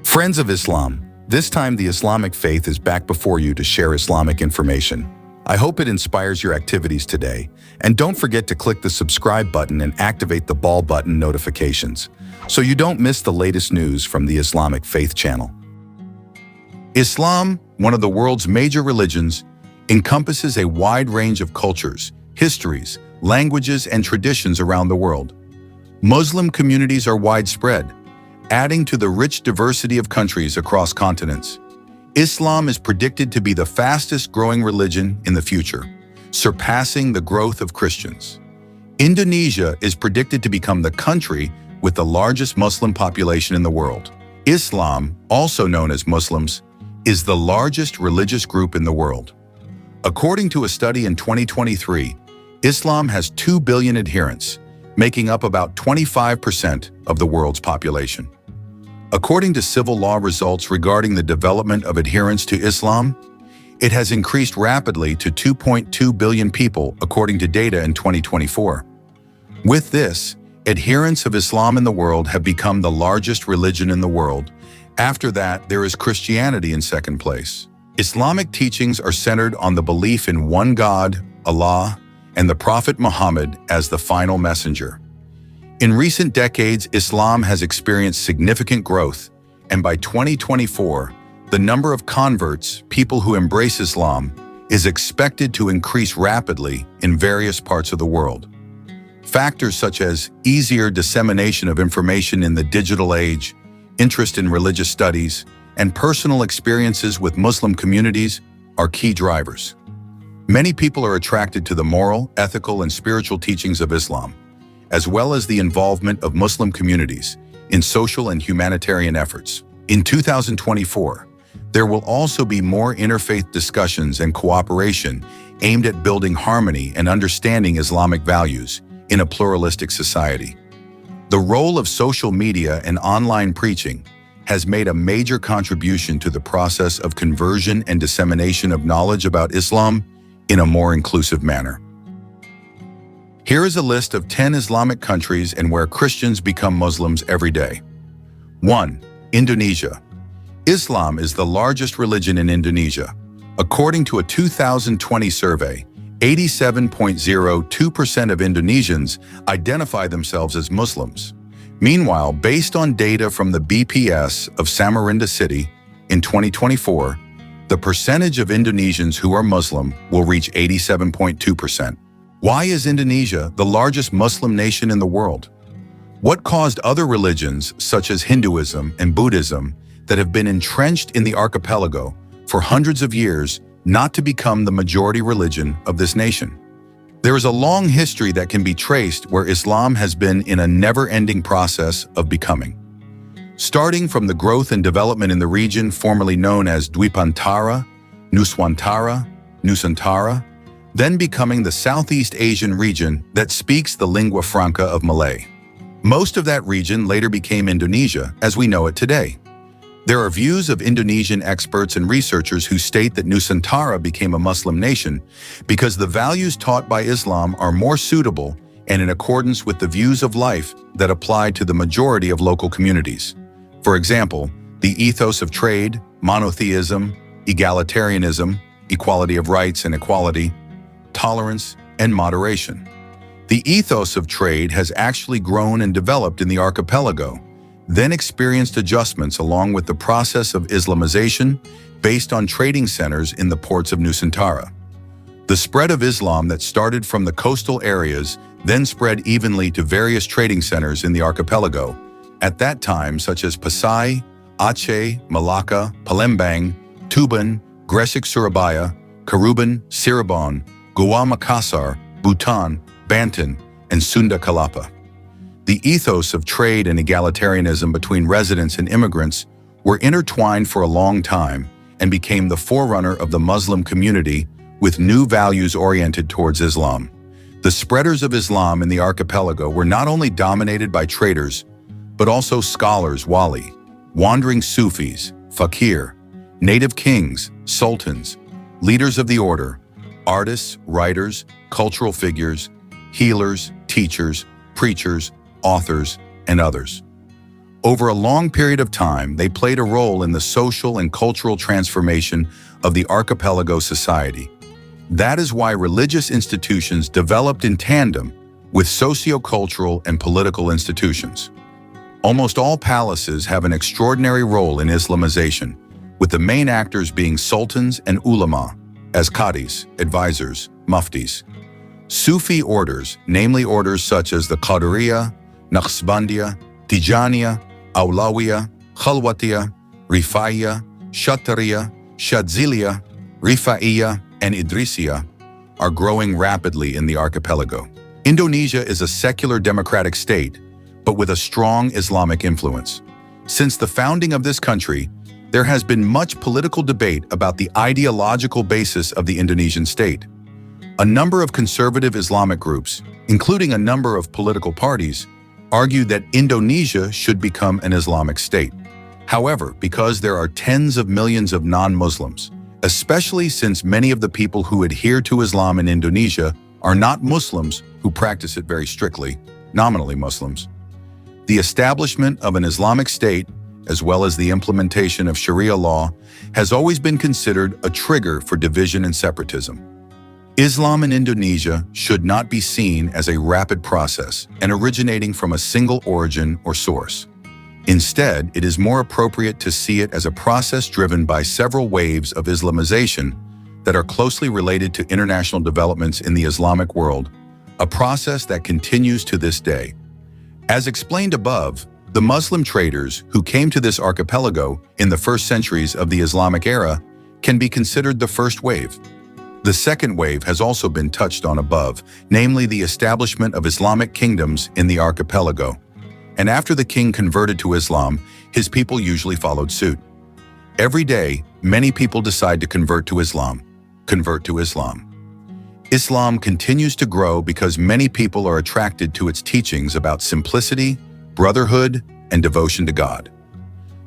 Friends of Islam, this time the Islamic faith is back before you to share Islamic information. I hope it inspires your activities today, and don't forget to click the subscribe button and activate the bell button notifications so you don't miss the latest news from the Islamic faith channel. Islam, one of the world's major religions, encompasses a wide range of cultures, histories, languages, and traditions around the world. Muslim communities are widespread, adding to the rich diversity of countries across continents. Islam is predicted to be the fastest-growing religion in the future, surpassing the growth of Christians. Indonesia is predicted to become the country with the largest Muslim population in the world. Islam, also known as Muslims, is the largest religious group in the world. According to a study in 2023, Islam has 2 billion adherents, making up about 25% of the world's population. According to civil law results regarding the development of adherence to Islam, it has increased rapidly to 2.2 billion people according to data in 2024. With this, adherents of Islam in the world have become the largest religion in the world. After that, there is Christianity in second place. Islamic teachings are centered on the belief in one God, Allah, and the Prophet Muhammad as the final messenger. In recent decades, Islam has experienced significant growth, and by 2024, the number of converts, people who embrace Islam, is expected to increase rapidly in various parts of the world. Factors such as easier dissemination of information in the digital age, interest in religious studies, and personal experiences with Muslim communities are key drivers. Many people are attracted to the moral, ethical, and spiritual teachings of Islam, as well as the involvement of Muslim communities in social and humanitarian efforts. In 2024, there will also be more interfaith discussions and cooperation aimed at building harmony and understanding Islamic values in a pluralistic society. The role of social media and online preaching has made a major contribution to the process of conversion and dissemination of knowledge about Islam in a more inclusive manner. Here is a list of 10 Islamic countries and where Christians become Muslims every day. 1. Indonesia. Islam is the largest religion in Indonesia. According to a 2020 survey, 87.02% of Indonesians identify themselves as Muslims. Meanwhile, based on data from the BPS of Samarinda City in 2024, the percentage of Indonesians who are Muslim will reach 87.2%. Why is Indonesia the largest Muslim nation in the world? What caused other religions, such as Hinduism and Buddhism, that have been entrenched in the archipelago for hundreds of years, not to become the majority religion of this nation? There is a long history that can be traced where Islam has been in a never-ending process of becoming. Starting from the growth and development in the region formerly known as Dwipantara, Nusantara, then becoming the Southeast Asian region that speaks the lingua franca of Malay. Most of that region later became Indonesia as we know it today. There are views of Indonesian experts and researchers who state that Nusantara became a Muslim nation because the values taught by Islam are more suitable and in accordance with the views of life that apply to the majority of local communities. For example, the ethos of trade, monotheism, egalitarianism, equality of rights and equality, tolerance, and moderation. The ethos of trade has actually grown and developed in the archipelago, then experienced adjustments along with the process of Islamization based on trading centers in the ports of Nusantara. The spread of Islam that started from the coastal areas then spread evenly to various trading centers in the archipelago, at that time such as Pasai, Aceh, Malacca, Palembang, Tuban, Gresik Surabaya, Caruban, Cirebon, Goa Makassar, Buton, Banten, and Sunda Kelapa. The ethos of trade and egalitarianism between residents and immigrants were intertwined for a long time and became the forerunner of the Muslim community with new values oriented towards Islam. The spreaders of Islam in the archipelago were not only dominated by traders, but also scholars, wali, wandering Sufis, fakir, native kings, sultans, leaders of the order, artists, writers, cultural figures, healers, teachers, preachers, authors, and others. Over a long period of time, they played a role in the social and cultural transformation of the archipelago society. That is why religious institutions developed in tandem with socio-cultural and political institutions. Almost all palaces have an extraordinary role in Islamization, with the main actors being sultans and ulama, as qadis, advisors, muftis. Sufi orders, namely orders such as the Qadiriyya, Naqshbandiya, Tijaniya, Awlawiya, Khalwatiya, Rifaiya, Shatariya, Shadziliya, Rifaiya, and Idrisiya, are growing rapidly in the archipelago. Indonesia is a secular democratic state, but with a strong Islamic influence. Since the founding of this country, there has been much political debate about the ideological basis of the Indonesian state. A number of conservative Islamic groups, including a number of political parties, argue that Indonesia should become an Islamic state. However, because there are tens of millions of non-Muslims, especially since many of the people who adhere to Islam in Indonesia are not Muslims who practice it very strictly, nominally Muslims, the establishment of an Islamic state, as well as the implementation of Sharia law, has always been considered a trigger for division and separatism. Islam in Indonesia should not be seen as a rapid process and originating from a single origin or source. Instead, it is more appropriate to see it as a process driven by several waves of Islamization that are closely related to international developments in the Islamic world, a process that continues to this day. As explained above, the Muslim traders who came to this archipelago in the first centuries of the Islamic era can be considered the first wave. The second wave has also been touched on above, namely the establishment of Islamic kingdoms in the archipelago. And after the king converted to Islam, his people usually followed suit. Every day, many people decide to convert to Islam. Islam continues to grow because many people are attracted to its teachings about simplicity, brotherhood, and devotion to God.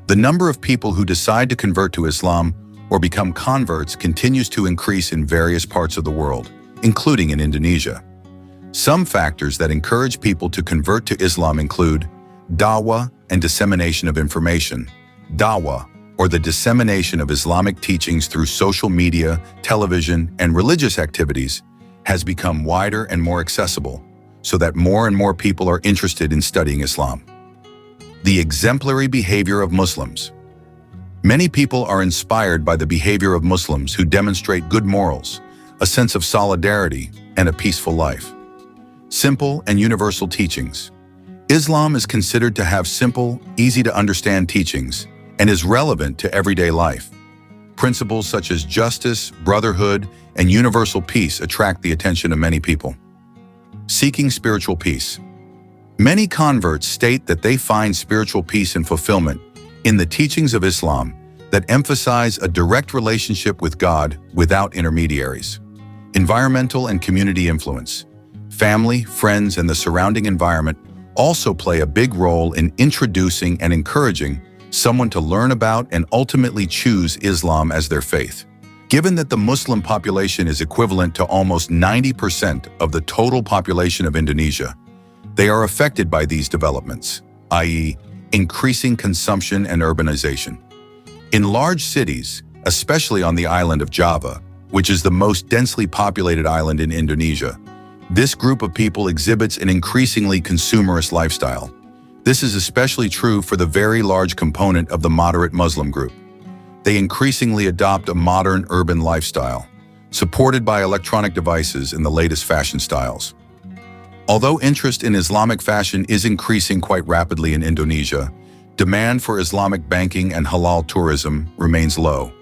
The number of people who decide to convert to Islam or become converts continues to increase in various parts of the world, including in Indonesia. Some factors that encourage people to convert to Islam include dawah and dissemination of information. Dawah, or the dissemination of Islamic teachings through social media, television, and religious activities, has become wider and more accessible, so that more and more people are interested in studying Islam. The exemplary behavior of Muslims. Many people are inspired by the behavior of Muslims who demonstrate good morals, a sense of solidarity, and a peaceful life. Simple and universal teachings. Islam is considered to have simple, easy-to-understand teachings and is relevant to everyday life. Principles such as justice, brotherhood, and universal peace attract the attention of many people. Seeking spiritual peace. Many converts state that they find spiritual peace and fulfillment in the teachings of Islam that emphasize a direct relationship with God without intermediaries. Environmental and community influence. Family, friends, and the surrounding environment also play a big role in introducing and encouraging someone to learn about and ultimately choose Islam as their faith. Given that the Muslim population is equivalent to almost 90% of the total population of Indonesia, they are affected by these developments, i.e., increasing consumption and urbanization. In large cities, especially on the island of Java, which is the most densely populated island in Indonesia, this group of people exhibits an increasingly consumerist lifestyle. This is especially true for the very large component of the moderate Muslim group. They increasingly adopt a modern urban lifestyle, supported by electronic devices and the latest fashion styles. Although interest in Islamic fashion is increasing quite rapidly in Indonesia, demand for Islamic banking and halal tourism remains low.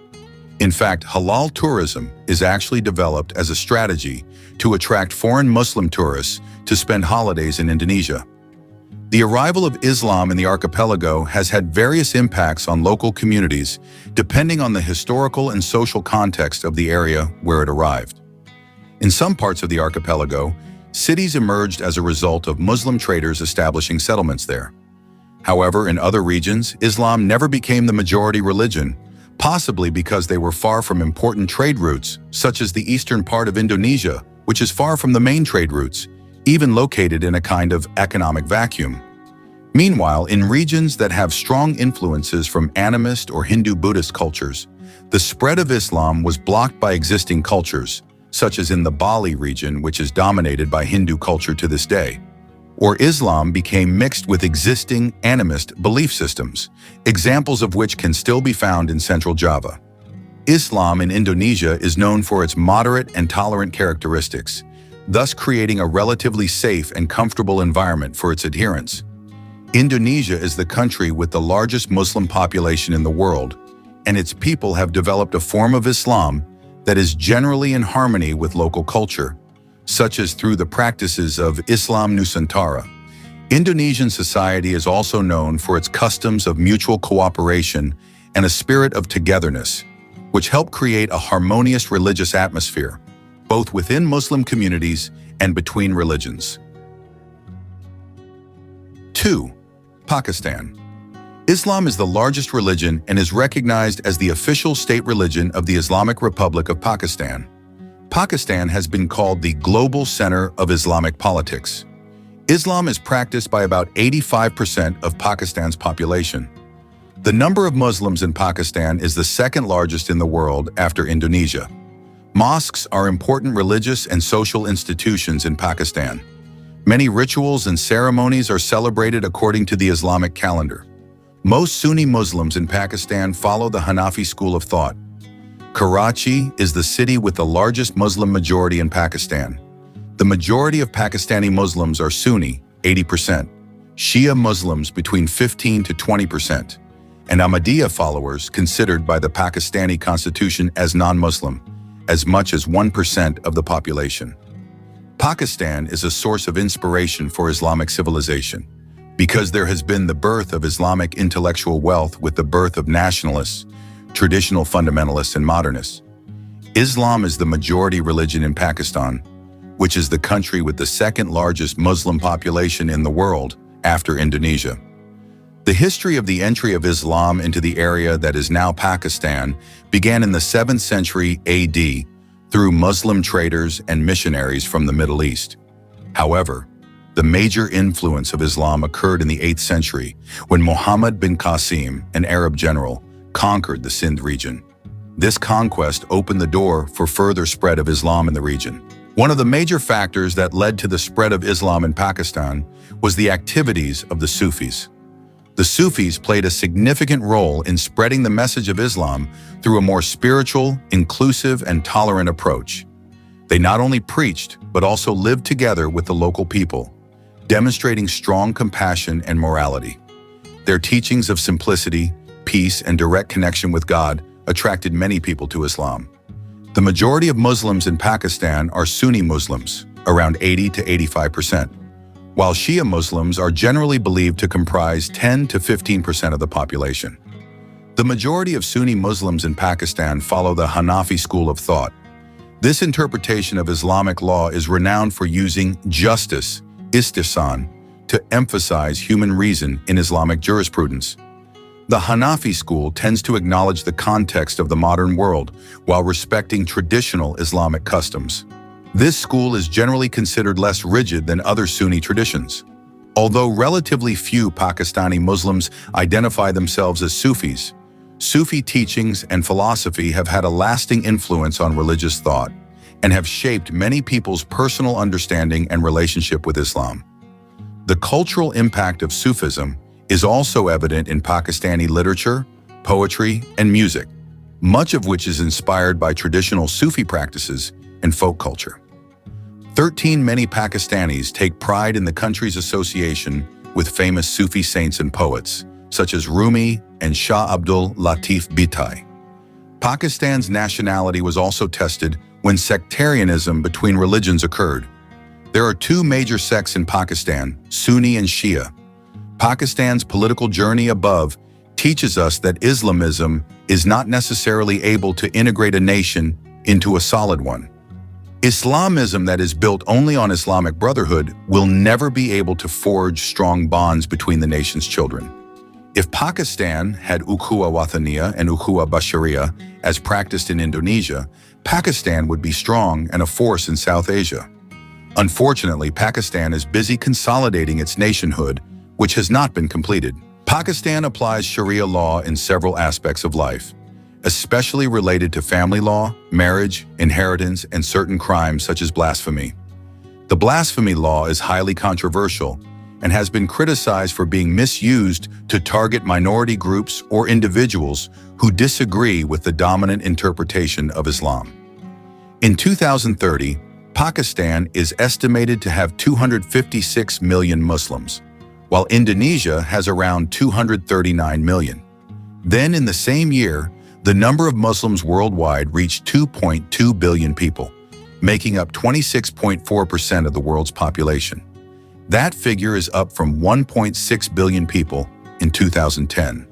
In fact, halal tourism is actually developed as a strategy to attract foreign Muslim tourists to spend holidays in Indonesia. The arrival of Islam in the archipelago has had various impacts on local communities depending on the historical and social context of the area where it arrived. In some parts of the archipelago, cities emerged as a result of Muslim traders establishing settlements there. However, in other regions, Islam never became the majority religion, possibly because they were far from important trade routes, such as the eastern part of Indonesia, which is far from the main trade routes, even located in a kind of economic vacuum. Meanwhile, in regions that have strong influences from animist or Hindu-Buddhist cultures, the spread of Islam was blocked by existing cultures, such as in the Bali region, which is dominated by Hindu culture to this day. Or Islam became mixed with existing animist belief systems, examples of which can still be found in central Java. Islam in Indonesia is known for its moderate and tolerant characteristics, thus creating a relatively safe and comfortable environment for its adherents. Indonesia is the country with the largest Muslim population in the world, and its people have developed a form of Islam that is generally in harmony with local culture, such as through the practices of Islam Nusantara. Indonesian society is also known for its customs of mutual cooperation and a spirit of togetherness, which help create a harmonious religious atmosphere, both within Muslim communities and between religions. 2. Pakistan. Islam is the largest religion and is recognized as the official state religion of the Islamic Republic of Pakistan. Pakistan has been called the global center of Islamic politics. Islam is practiced by about 85% of Pakistan's population. The number of Muslims in Pakistan is the second largest in the world after Indonesia. Mosques are important religious and social institutions in Pakistan. Many rituals and ceremonies are celebrated according to the Islamic calendar. Most Sunni Muslims in Pakistan follow the Hanafi school of thought. Karachi is the city with the largest Muslim majority in Pakistan. The majority of Pakistani Muslims are Sunni, 80%, Shia Muslims between 15 to 20%, and Ahmadiyya followers considered by the Pakistani constitution as non-Muslim, as much as 1% of the population. Pakistan is a source of inspiration for Islamic civilization, because there has been the birth of Islamic intellectual wealth with the birth of nationalists, traditional fundamentalists, and modernists. Islam is the majority religion in Pakistan, which is the country with the second largest Muslim population in the world after Indonesia. The history of the entry of Islam into the area that is now Pakistan began in the 7th century AD through Muslim traders and missionaries from the Middle East. However, the major influence of Islam occurred in the 8th century when Muhammad bin Qasim, an Arab general, conquered the Sindh region. This conquest opened the door for further spread of Islam in the region. One of the major factors that led to the spread of Islam in Pakistan was the activities of the Sufis. The Sufis played a significant role in spreading the message of Islam through a more spiritual, inclusive, and tolerant approach. They not only preached, but also lived together with the local people, demonstrating strong compassion and morality. Their teachings of simplicity, peace, and direct connection with God attracted many people to Islam. The majority of Muslims in Pakistan are Sunni Muslims, around 80 to 85%, while Shia Muslims are generally believed to comprise 10 to 15% of the population. The majority of Sunni Muslims in Pakistan follow the Hanafi school of thought. This interpretation of Islamic law is renowned for using justice, istihsan, to emphasize human reason in Islamic jurisprudence. The Hanafi school tends to acknowledge the context of the modern world while respecting traditional Islamic customs. This school is generally considered less rigid than other Sunni traditions. Although relatively few Pakistani Muslims identify themselves as Sufis, Sufi teachings and philosophy have had a lasting influence on religious thought and have shaped many people's personal understanding and relationship with Islam. The cultural impact of Sufism is also evident in Pakistani literature, poetry, and music, much of which is inspired by traditional Sufi practices and folk culture. Many Pakistanis take pride in the country's association with famous Sufi saints and poets, such as Rumi and Shah Abdul Latif Bhittai. Pakistan's nationality was also tested when sectarianism between religions occurred. There are two major sects in Pakistan, Sunni and Shia. Pakistan's political journey above teaches us that Islamism is not necessarily able to integrate a nation into a solid one. Islamism that is built only on Islamic brotherhood will never be able to forge strong bonds between the nation's children. If Pakistan had ukhuwa wathaniya and ukhuwa bashariya as practiced in Indonesia, Pakistan would be strong and a force in South Asia. Unfortunately, Pakistan is busy consolidating its nationhood which has not been completed. Pakistan applies Sharia law in several aspects of life, especially related to family law, marriage, inheritance, and certain crimes such as blasphemy. The blasphemy law is highly controversial and has been criticized for being misused to target minority groups or individuals who disagree with the dominant interpretation of Islam. In 2030, Pakistan is estimated to have 256 million Muslims, while Indonesia has around 239 million. Then in the same year, the number of Muslims worldwide reached 2.2 billion people, making up 26.4% of the world's population. That figure is up from 1.6 billion people in 2010.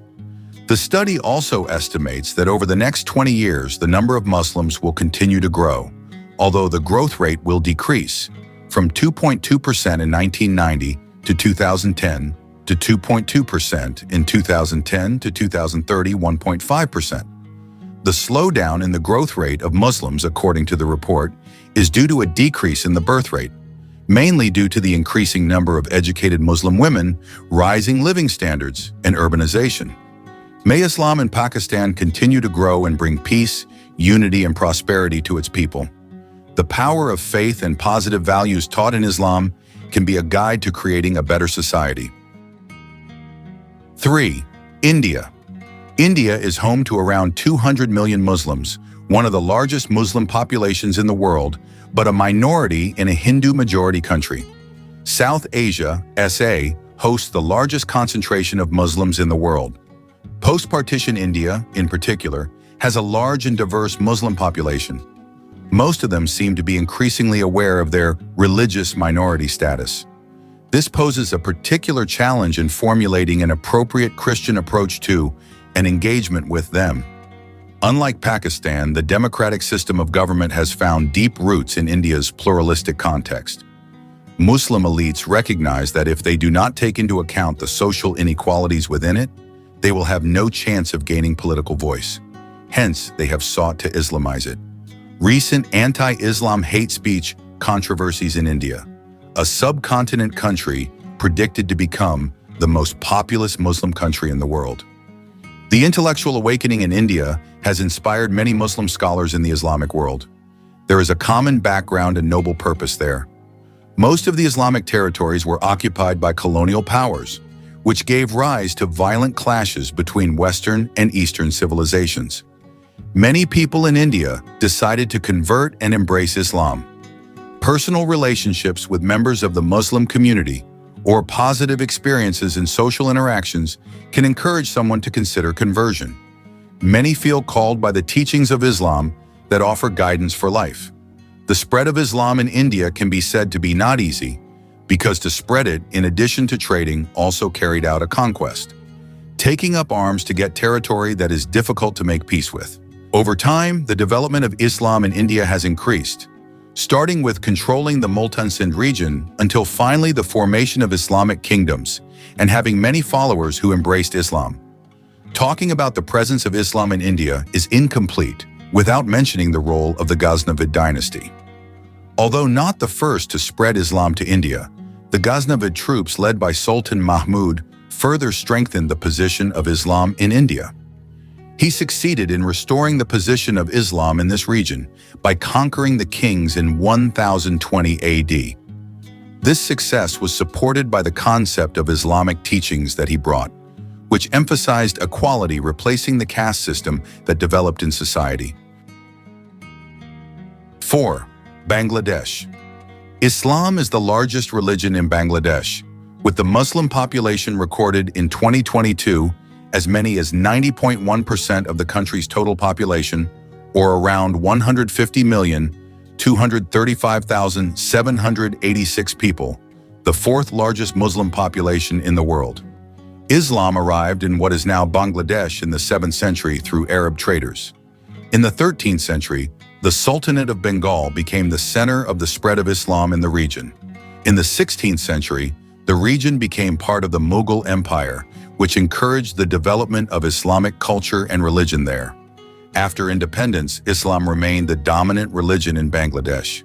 The study also estimates that over the next 20 years, the number of Muslims will continue to grow, although the growth rate will decrease from 2.2% in 1990 to 2010 to 2.2% in 2010 to 2030, 1.5%. The slowdown in the growth rate of Muslims, according to the report, is due to a decrease in the birth rate, mainly due to the increasing number of educated Muslim women, rising living standards, and urbanization. May Islam in Pakistan continue to grow and bring peace, unity, and prosperity to its people. The power of faith and positive values taught in Islam can be a guide to creating a better society. 3. India. India is home to around 200 million Muslims, one of the largest Muslim populations in the world, but a minority in a Hindu-majority country. South Asia, SA, hosts the largest concentration of Muslims in the world. Post-partition India, in particular, has a large and diverse Muslim population. Most of them seem to be increasingly aware of their religious minority status. This poses a particular challenge in formulating an appropriate Christian approach to and engagement with them. Unlike Pakistan, the democratic system of government has found deep roots in India's pluralistic context. Muslim elites recognize that if they do not take into account the social inequalities within it, they will have no chance of gaining political voice. Hence, they have sought to Islamize it. Recent anti-Islam hate speech controversies in India, a subcontinent country predicted to become the most populous Muslim country in the world. The intellectual awakening in India has inspired many Muslim scholars in the Islamic world. There is a common background and noble purpose there. Most of the Islamic territories were occupied by colonial powers, which gave rise to violent clashes between Western and Eastern civilizations. Many people in India decided to convert and embrace Islam. Personal relationships with members of the Muslim community or positive experiences in social interactions can encourage someone to consider conversion. Many feel called by the teachings of Islam that offer guidance for life. The spread of Islam in India can be said to be not easy, because to spread it, in addition to trading, also carried out a conquest, taking up arms to get territory that is difficult to make peace with. Over time, the development of Islam in India has increased, starting with controlling the Multan Sindh region until finally the formation of Islamic kingdoms and having many followers who embraced Islam. Talking about the presence of Islam in India is incomplete without mentioning the role of the Ghaznavid dynasty. Although not the first to spread Islam to India, the Ghaznavid troops led by Sultan Mahmud further strengthened the position of Islam in India. He succeeded in restoring the position of Islam in this region by conquering the kings in 1020 AD. This success was supported by the concept of Islamic teachings that he brought, which emphasized equality, replacing the caste system that developed in society. 4. Bangladesh. Islam is the largest religion in Bangladesh, with the Muslim population recorded in 2022 as many as 90.1% of the country's total population, or around 150,235,786 people, the fourth largest Muslim population in the world. Islam arrived in what is now Bangladesh in the 7th century through Arab traders. In the 13th century, the Sultanate of Bengal became the center of the spread of Islam in the region. In the 16th century, the region became part of the Mughal Empire, which encouraged the development of Islamic culture and religion there. After independence, Islam remained the dominant religion in Bangladesh.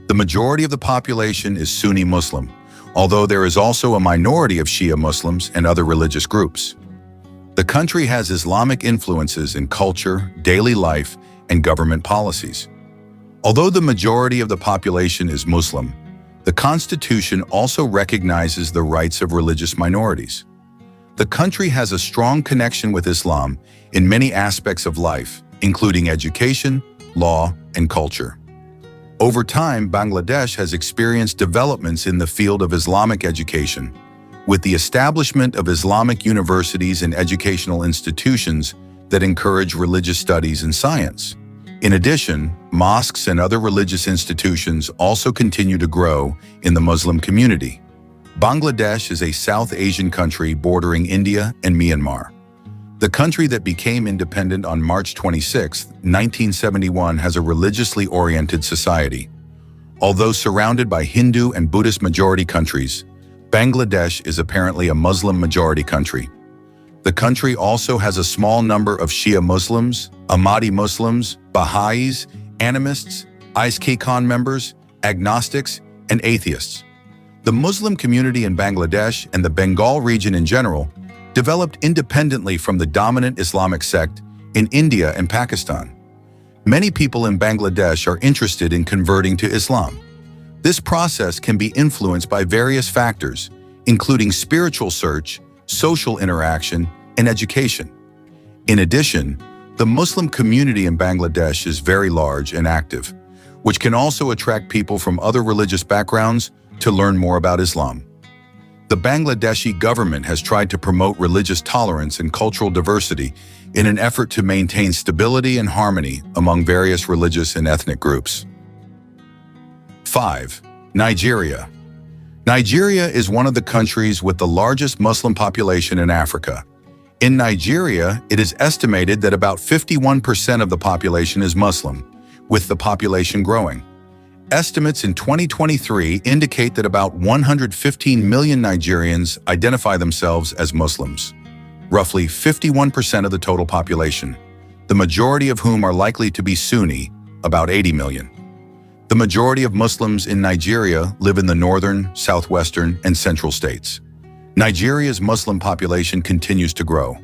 The majority of the population is Sunni Muslim, although there is also a minority of Shia Muslims and other religious groups. The country has Islamic influences in culture, daily life, and government policies. Although the majority of the population is Muslim, the Constitution also recognizes the rights of religious minorities. The country has a strong connection with Islam in many aspects of life, including education, law, and culture. Over time, Bangladesh has experienced developments in the field of Islamic education, with the establishment of Islamic universities and educational institutions that encourage religious studies and science. In addition, mosques and other religious institutions also continue to grow in the Muslim community. Bangladesh is a South Asian country bordering India and Myanmar. The country that became independent on March 26, 1971 has a religiously oriented society. Although surrounded by Hindu and Buddhist majority countries, Bangladesh is apparently a Muslim majority country. The country also has a small number of Shia Muslims, Ahmadi Muslims, Baha'is, animists, ISKCON members, agnostics, and atheists. The Muslim community in Bangladesh and the Bengal region in general developed independently from the dominant Islamic sect in India and Pakistan. Many people in Bangladesh are interested in converting to Islam. This process can be influenced by various factors, including spiritual search, social interaction, and education. In addition, the Muslim community in Bangladesh is very large and active, which can also attract people from other religious backgrounds to learn more about Islam. The Bangladeshi government has tried to promote religious tolerance and cultural diversity in an effort to maintain stability and harmony among various religious and ethnic groups. 5. Nigeria. Nigeria is one of the countries with the largest Muslim population in Africa. In Nigeria, it is estimated that about 51% of the population is Muslim, with the population growing. Estimates in 2023 indicate that about 115 million Nigerians identify themselves as Muslims, roughly 51% of the total population, the majority of whom are likely to be Sunni, about 80 million. The majority of Muslims in Nigeria live in the northern, southwestern, and central states. Nigeria's Muslim population continues to grow.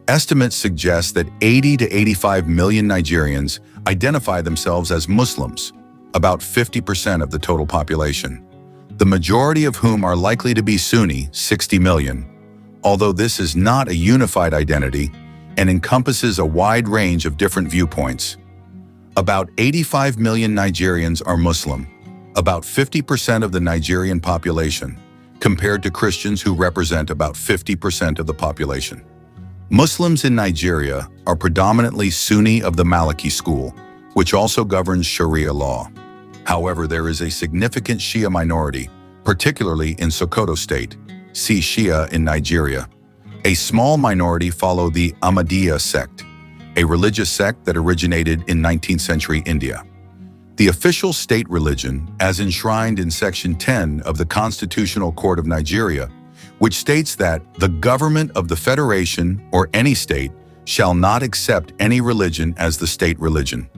Estimates suggest that 80 to 85 million Nigerians identify themselves as Muslims, about 50% of the total population, the majority of whom are likely to be Sunni, 60 million, although this is not a unified identity and encompasses a wide range of different viewpoints. About 85 million Nigerians are Muslim, about 50% of the Nigerian population, compared to Christians who represent about 50% of the population. Muslims in Nigeria are predominantly Sunni of the Maliki school, which also governs Sharia law. However, there is a significant Shia minority, particularly in Sokoto state, see Shia in Nigeria. A small minority follow the Ahmadiyya sect, a religious sect that originated in 19th century India. The official state religion, as enshrined in Section 10 of the Constitutional Court of Nigeria, which states that the government of the federation or any state shall not accept any religion as the state religion.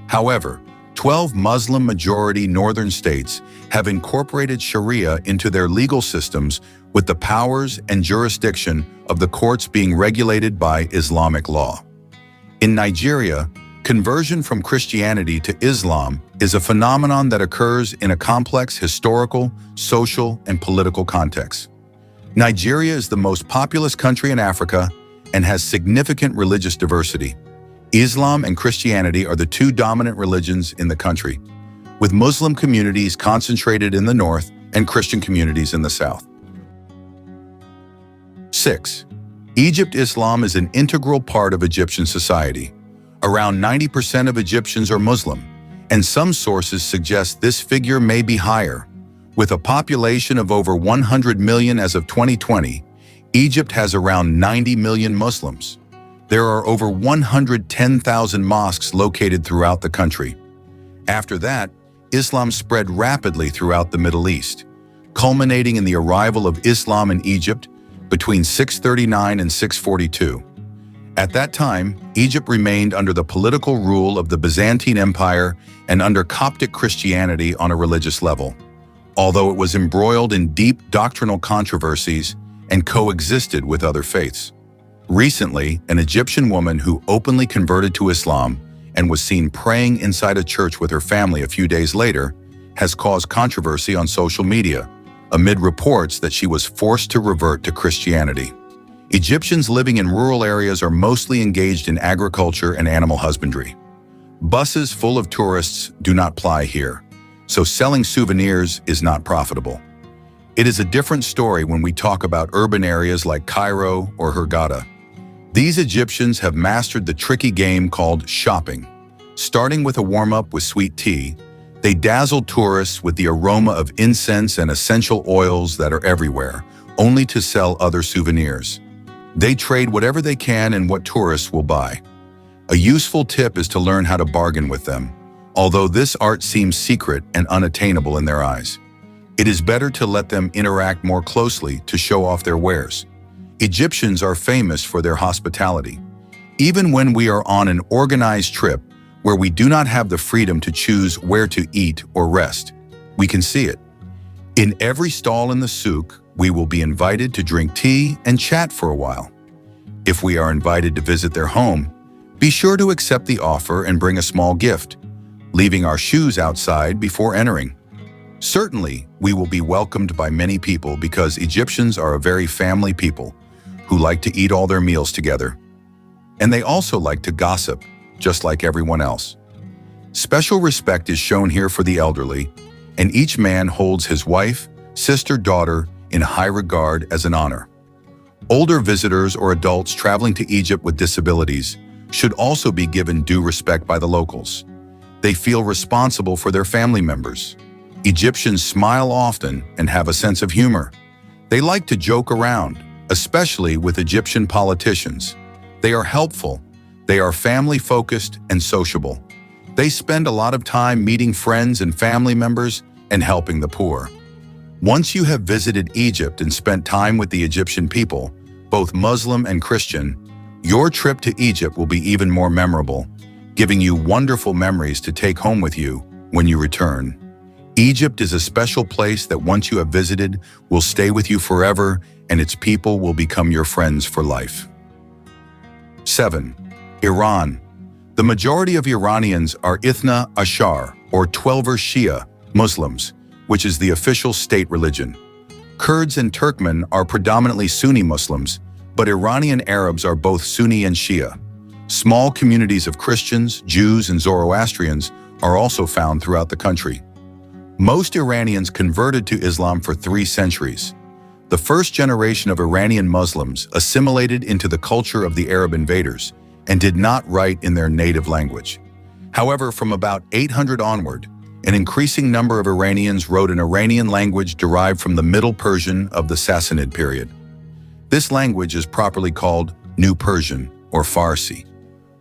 However, 12 Muslim-majority northern states have incorporated Sharia into their legal systems with the powers and jurisdiction of the courts being regulated by Islamic law. In Nigeria, conversion from Christianity to Islam is a phenomenon that occurs in a complex historical, social, and political context. Nigeria is the most populous country in Africa and has significant religious diversity. Islam and Christianity are the two dominant religions in the country, with Muslim communities concentrated in the north and Christian communities in the south. 6. Egypt. Islam is an integral part of Egyptian society. Around 90% of Egyptians are Muslim, and some sources suggest this figure may be higher. With a population of over 100 million as of 2020, Egypt has around 90 million Muslims. There are over 110,000 mosques located throughout the country. After that, Islam spread rapidly throughout the Middle East, culminating in the arrival of Islam in Egypt between 639 and 642. At that time, Egypt remained under the political rule of the Byzantine Empire and under Coptic Christianity on a religious level. although it was embroiled in deep doctrinal controversies and coexisted with other faiths. Recently, an Egyptian woman who openly converted to Islam and was seen praying inside a church with her family a few days later has caused controversy on social media, amid reports that she was forced to revert to Christianity. Egyptians living in rural areas are mostly engaged in agriculture and animal husbandry. Buses full of tourists do not ply here, so selling souvenirs is not profitable. It is a different story when we talk about urban areas like Cairo or Hurghada. These Egyptians have mastered the tricky game called shopping. Starting with a warm-up with sweet tea, they dazzle tourists with the aroma of incense and essential oils that are everywhere, only to sell other souvenirs. They trade whatever they can and what tourists will buy. A useful tip is to learn how to bargain with them, although this art seems secret and unattainable in their eyes. It is better to let them interact more closely to show off their wares. Egyptians are famous for their hospitality. Even when we are on an organized trip where we do not have the freedom to choose where to eat or rest, we can see it. In every stall in the souk, we will be invited to drink tea and chat for a while. If we are invited to visit their home, be sure to accept the offer and bring a small gift, leaving our shoes outside before entering. Certainly, we will be welcomed by many people because Egyptians are a very family people who like to eat all their meals together. And they also like to gossip, just like everyone else. Special respect is shown here for the elderly, and each man holds his wife, sister, daughter in high regard as an honor. Older visitors or adults traveling to Egypt with disabilities should also be given due respect by the locals. They feel responsible for their family members. Egyptians smile often and have a sense of humor. They like to joke around, especially with Egyptian politicians. They are helpful, they are family-focused and sociable. They spend a lot of time meeting friends and family members and helping the poor. Once you have visited Egypt and spent time with the Egyptian people, both Muslim and Christian, your trip to Egypt will be even more memorable, giving you wonderful memories to take home with you when you return. Egypt is a special place that once you have visited will stay with you forever, and its people will become your friends for life. 7. Iran. The majority of Iranians are Ithna Ashar, or 12er Shia, Muslims, which is the official state religion. Kurds and Turkmen are predominantly Sunni Muslims, but Iranian Arabs are both Sunni and Shia. Small communities of Christians, Jews, and Zoroastrians are also found throughout the country. Most Iranians converted to Islam for 3 centuries. The first generation of Iranian Muslims assimilated into the culture of the Arab invaders and did not write in their native language. However, from about 800 onward, an increasing number of Iranians wrote an Iranian language derived from the Middle Persian of the Sassanid period. This language is properly called New Persian or Farsi,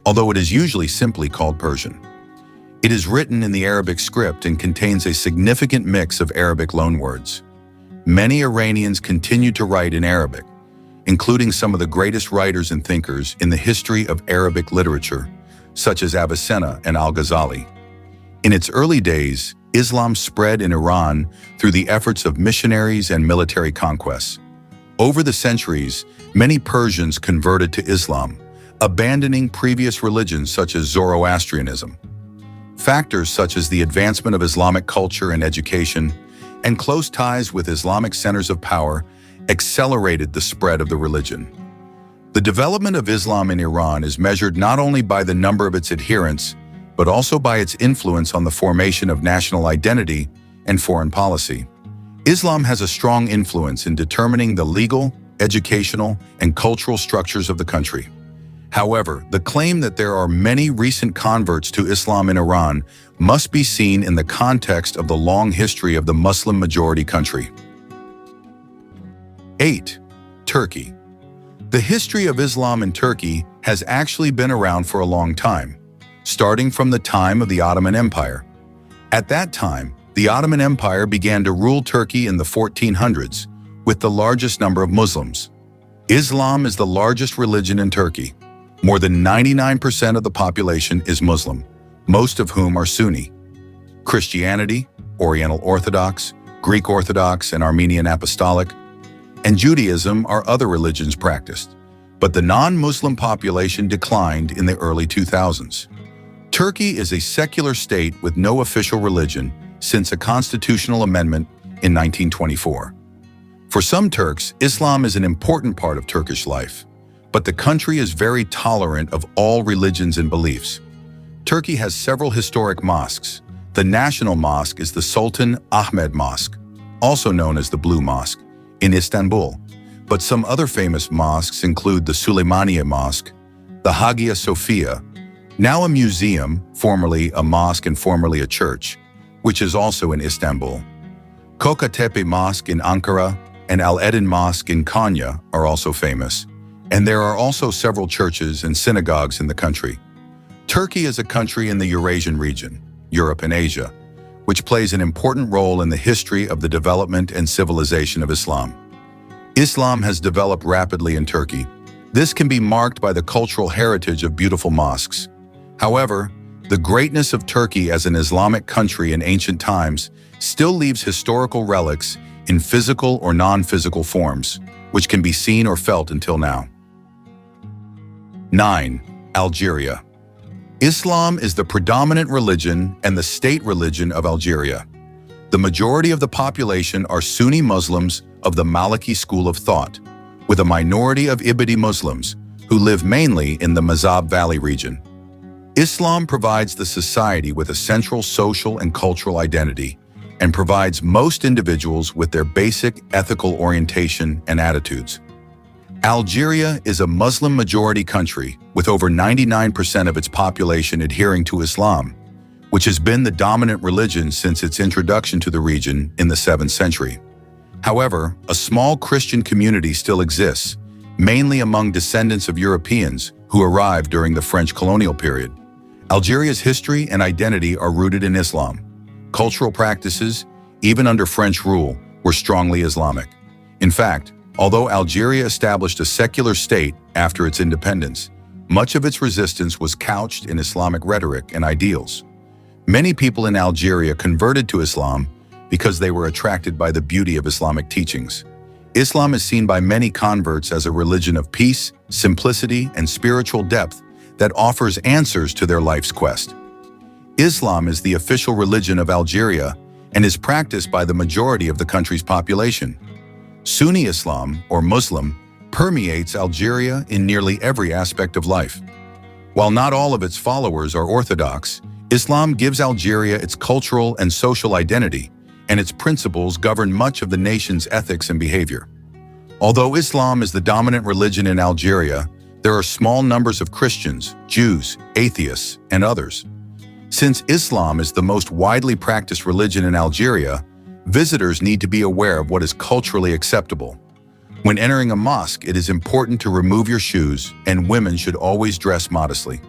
although it is usually simply called Persian. It is written in the Arabic script and contains a significant mix of Arabic loanwords. Many Iranians continue to write in Arabic, including some of the greatest writers and thinkers in the history of Arabic literature, such as Avicenna and Al-Ghazali. In its early days, Islam spread in Iran through the efforts of missionaries and military conquests. Over the centuries, many Persians converted to Islam, abandoning previous religions such as Zoroastrianism. Factors such as the advancement of Islamic culture and education and close ties with Islamic centers of power accelerated the spread of the religion. The development of Islam in Iran is measured not only by the number of its adherents, but also by its influence on the formation of national identity and foreign policy. Islam has a strong influence in determining the legal, educational, and cultural structures of the country. However, the claim that there are many recent converts to Islam in Iran must be seen in the context of the long history of the Muslim-majority country. 8. Turkey. The history of Islam in Turkey has actually been around for a long time, starting from the time of the Ottoman Empire. At that time, the Ottoman Empire began to rule Turkey in the 1400s, with the largest number of Muslims. Islam is the largest religion in Turkey. More than 99% of the population is Muslim, most of whom are Sunni. Christianity, Oriental Orthodox, Greek Orthodox and Armenian Apostolic, and Judaism are other religions practiced, but the non-Muslim population declined in the early 2000s. Turkey is a secular state with no official religion since a constitutional amendment in 1924. For some Turks, Islam is an important part of Turkish life, but the country is very tolerant of all religions and beliefs. Turkey has several historic mosques. The national mosque is the Sultan Ahmed Mosque, also known as the Blue Mosque, in Istanbul. But some other famous mosques include the Süleymaniye Mosque, the Hagia Sophia, now a museum, formerly a mosque and formerly a church, which is also in Istanbul. Kocatepe Mosque in Ankara and Al-Edin Mosque in Konya are also famous, and there are also several churches and synagogues in the country. Turkey is a country in the Eurasian region, Europe and Asia, which plays an important role in the history of the development and civilization of Islam. Islam has developed rapidly in Turkey. This can be marked by the cultural heritage of beautiful mosques. However, the greatness of Turkey as an Islamic country in ancient times still leaves historical relics in physical or non-physical forms, which can be seen or felt until now. 9. Algeria. Islam is the predominant religion and the state religion of Algeria. The majority of the population are Sunni Muslims of the Maliki school of thought, with a minority of Ibadi Muslims who live mainly in the Mazab Valley region. Islam provides the society with a central social and cultural identity and provides most individuals with their basic ethical orientation and attitudes. Algeria is a Muslim-majority country with over 99% of its population adhering to Islam, which has been the dominant religion since its introduction to the region in the 7th century. However, a small Christian community still exists, mainly among descendants of Europeans who arrived during the French colonial period. Algeria's history and identity are rooted in Islam. Cultural practices, even under French rule, were strongly Islamic. In fact, although Algeria established a secular state after its independence, much of its resistance was couched in Islamic rhetoric and ideals. Many people in Algeria converted to Islam because they were attracted by the beauty of Islamic teachings. Islam is seen by many converts as a religion of peace, simplicity, and spiritual depth that offers answers to their life's quest. Islam is the official religion of Algeria and is practiced by the majority of the country's population. Sunni Islam, or Muslim, permeates Algeria in nearly every aspect of life. While not all of its followers are Orthodox, Islam gives Algeria its cultural and social identity, and its principles govern much of the nation's ethics and behavior. Although Islam is the dominant religion in Algeria, there are small numbers of Christians, Jews, atheists, and others. Since Islam is the most widely practiced religion in Algeria, visitors need to be aware of what is culturally acceptable. When entering a mosque, it is important to remove your shoes, and women should always dress modestly.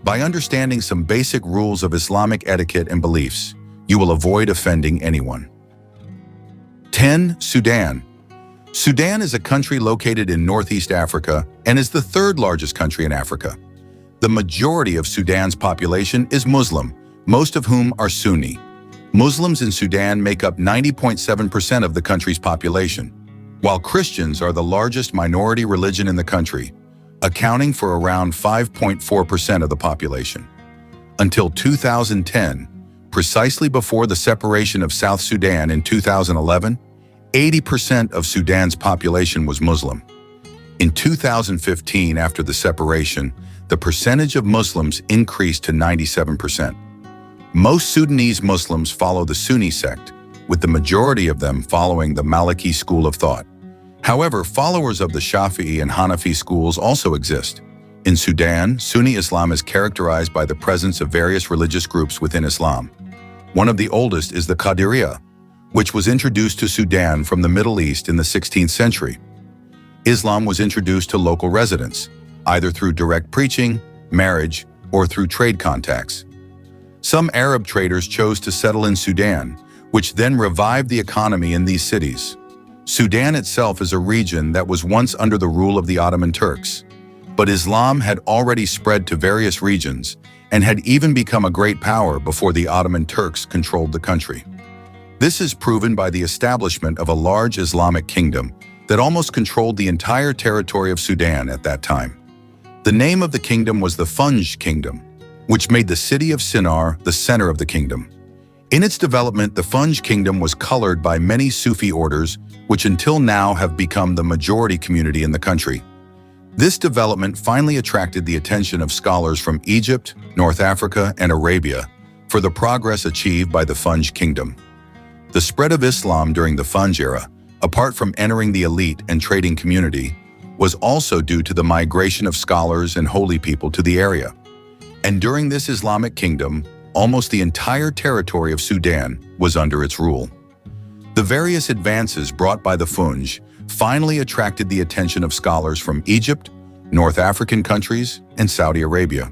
By understanding some basic rules of Islamic etiquette and beliefs, you will avoid offending anyone. 10. Sudan. Sudan is a country located in Northeast Africa and is the third largest country in Africa. The majority of Sudan's population is Muslim, most of whom are Sunni. Muslims in Sudan make up 90.7% of the country's population, while Christians are the largest minority religion in the country, accounting for around 5.4% of the population. Until 2010, precisely before the separation of South Sudan in 2011, 80% of Sudan's population was Muslim. In 2015, after the separation, the percentage of Muslims increased to 97%. Most Sudanese Muslims follow the Sunni sect, with the majority of them following the Maliki school of thought. However, followers of the Shafi'i and Hanafi schools also exist. In Sudan, Sunni Islam is characterized by the presence of various religious groups within Islam. One of the oldest is the Qadiriyya, which was introduced to Sudan from the Middle East in the 16th century. Islam was introduced to local residents, either through direct preaching, marriage, or through trade contacts. Some Arab traders chose to settle in Sudan, which then revived the economy in these cities. Sudan itself is a region that was once under the rule of the Ottoman Turks, but Islam had already spread to various regions and had even become a great power before the Ottoman Turks controlled the country. This is proven by the establishment of a large Islamic kingdom that almost controlled the entire territory of Sudan at that time. The name of the kingdom was the Funj Kingdom, which made the city of Sinar the center of the kingdom. In its development, the Funj Kingdom was colored by many Sufi orders, which until now have become the majority community in the country. This development finally attracted the attention of scholars from Egypt, North Africa, and Arabia for the progress achieved by the Funj Kingdom. The spread of Islam during the Funj era, apart from entering the elite and trading community, was also due to the migration of scholars and holy people to the area. And during this Islamic kingdom, almost the entire territory of Sudan was under its rule. The various advances brought by the Funj finally attracted the attention of scholars from Egypt, North African countries, and Saudi Arabia,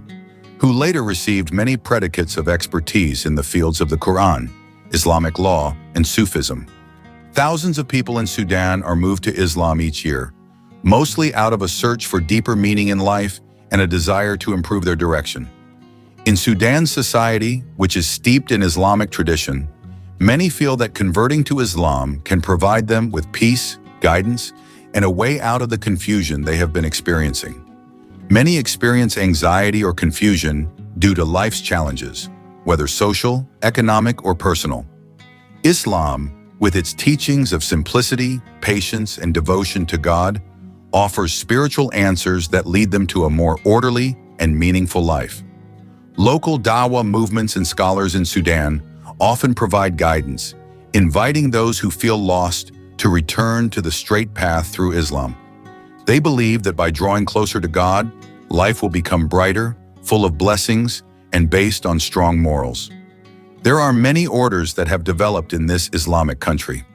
who later received many predicates of expertise in the fields of the Quran, Islamic law, and Sufism. Thousands of people in Sudan are moved to Islam each year, mostly out of a search for deeper meaning in life and a desire to improve their direction. In Sudan's society, which is steeped in Islamic tradition, many feel that converting to Islam can provide them with peace, guidance, and a way out of the confusion they have been experiencing. Many experience anxiety or confusion due to life's challenges, whether social, economic, or personal. Islam, with its teachings of simplicity, patience, and devotion to God, offers spiritual answers that lead them to a more orderly and meaningful life. Local dawah movements and scholars in Sudan often provide guidance, inviting those who feel lost to return to the straight path through Islam. They believe that by drawing closer to God, life will become brighter, full of blessings, and based on strong morals. There are many orders that have developed in this Islamic country.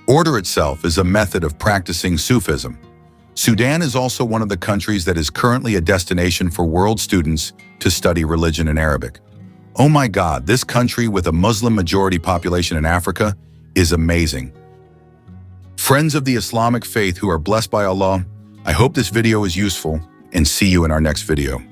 Order itself is a method of practicing Sufism. Sudan is also one of the countries that is currently a destination for world students to study religion in Arabic. Oh my God, this country with a Muslim majority population in Africa is amazing. Friends of the Islamic faith who are blessed by Allah, I hope this video is useful and see you in our next video.